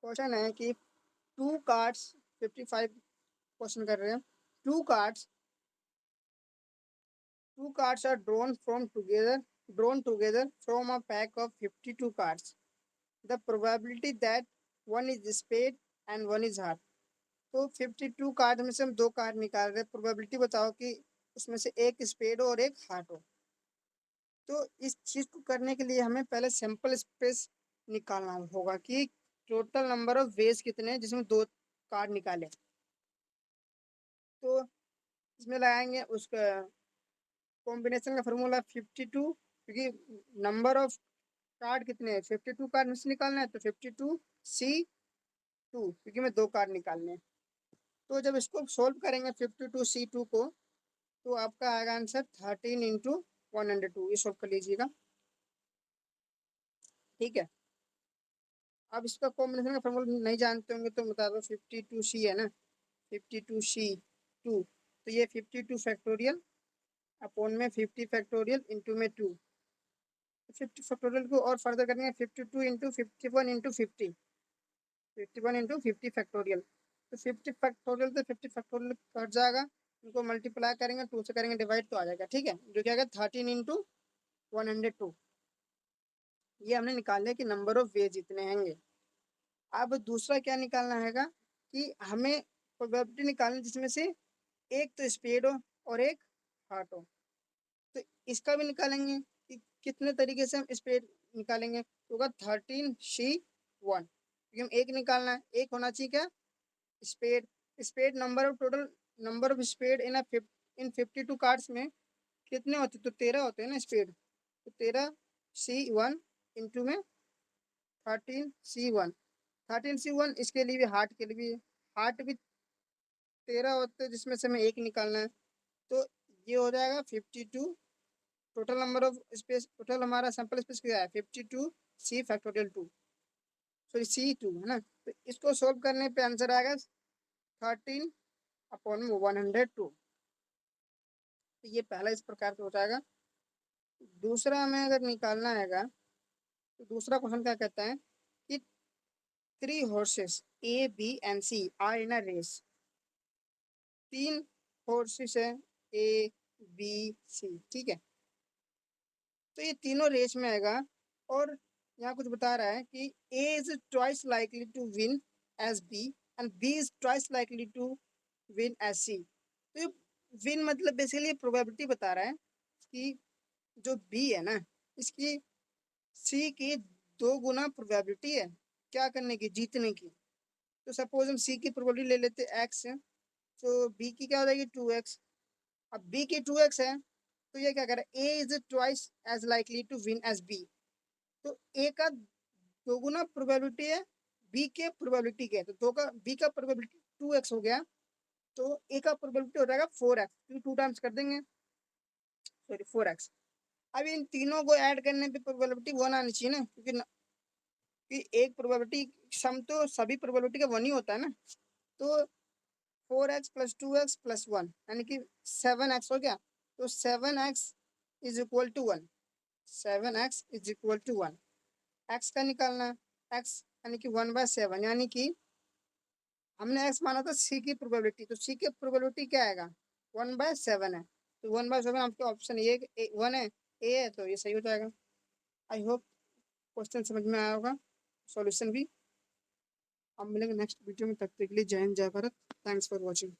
Question है कि to cards 55 question कर रहे हैं। Two cards are drawn together from a pack of 52 cards. The probability that one is spade and one is heart. तो 52 card में से हम दो कार्ड निकाल रहे हैं, प्रोबेबिलिटी बताओ कि उसमें से एक स्पेड हो और एक हार्ट हो। तो इस चीज को करने के लिए हमें पहले सैंपल स्पेस निकालना होगा कि टोटल नंबर ऑफ वेज कितने हैं जिसमें दो कार्ड निकाले। तो इसमें लगाएंगे उसका कॉम्बिनेशन का फॉर्मूला 52, क्योंकि नंबर ऑफ कार्ड कितने हैं 52 कार्ड में से निकालना है, तो 52C2 क्योंकि मैं दो कार्ड निकालने हैं। तो जब इसको सोल्व करेंगे 52C2 को, तो आपका आएगा आंसर 13 × 102। ये सोल्व कर लीजिएगा, ठीक है। अब इसका कॉम्बिनेशन का फॉर्मूला नहीं जानते होंगे तो बता दो, 52C है ना, 52C2, तो ये 52 फैक्टोरियल अपॉन में 50 फैक्टोरियल इंटू में 2। 50 फैक्टोरियल को और फर्दर करेंगे 52 इंटू 51 इंटू 50, 51 इंटू 50 फैक्टोरियल। तो 50 फैक्टोरियल तो 50 फैक्टोरियल कट जाएगा, उनको मल्टीप्लाई करेंगे 2 से करेंगे डिवाइड तो आ जाएगा, ठीक है, जो क्या आएगा 13 × 102। ये हमने निकाल लिया कि नंबर ऑफ वेज इतने होंगे। अब दूसरा क्या निकालना हैगा कि हमें प्रोबेबिलिटी निकालनी जिसमें से एक तो स्पेड हो और एक हार्ट हो। तो इसका भी निकालेंगे कि कितने तरीके से हम स्पेड निकालेंगे, तो होगा 13C1, क्योंकि हम एक निकालना है, एक होना चाहिए क्या spade. Spade number of spade in 52 cards में कितने होते, तो 13 होते हैं ना स्पेड, तो 13C1 इंटू में 13C1। 13C1 इसके लिए भी हार्ट के लिए भी, हार्ट भी 13 होते हैं जिसमें से हमें एक निकालना है, तो ये हो जाएगा 52। Total number of space, total हमारा सैंपल स्पेस क्या है 52C⁻², सॉरी C2 है ना। तो इसको सोल्व करने पे आंसर आएगा 13/102। तो ये पहला इस प्रकार से हो जाएगा। दूसरा हमें अगर निकालना हैगा तो दूसरा क्वेश्चन क्या कहता है कि 3 horses A, B and C are in a race। 3 horses है A, B, C, ठीक है। तो ये तीनों रेस में आएगा और यहाँ कुछ बता रहा है कि A is twice likely to win as B and B is twice likely to win as C। तो ये विन मतलब बेसिकली प्रोबेबिलिटी बता रहा है कि जो B है ना, इसकी C की 2 गुना प्रोबेबिलिटी है क्या करने की, जीतने की। तो सपोज हम C की प्रोबेबिलिटी ले लेते X है, तो B की क्या हो जाएगी 2X। अब B की 2X है तो ये क्या कर रहा है A is twice as likely to win as B। तो A का 2 गुना प्रोबेबिलिटी है B के प्रोबेबिलिटी के, तो 2 का B का प्रोबेबिलिटी 2X हो गया, तो A का प्रोबेबिलिटी हो जाएगा 4X, क्योंकि 2 टाइम्स कर देंगे, सॉरी 4X। अब इन तीनों को ऐड करने पे प्रोबेबिलिटी 1 आनी चाहिए ना, क्योंकि एक प्रोबेबिलिटी सम तो सभी प्रोबेबिलिटी का 1 ही होता है ना। तो 4X + 2X + 1 यानी कि 7X हो गया, तो 7X is equal to 1। 7X is equal to 1। X का निकालना है, X यानी कि 1/7, यानी कि हमने X माना था C की प्रोबेबिलिटी, तो C की प्रोबेबिलिटी क्या आएगा 1/7 है, तो 1/7 आपके ऑप्शन ये 1 है, A है, तो ये सही हो जाएगा। आई होप क्वेश्चन समझ में आया होगा, सॉल्यूशन भी। अब मिलेंगे नेक्स्ट वीडियो में, तब तक के लिए जय हिंद जय भारत। Thanks for watching.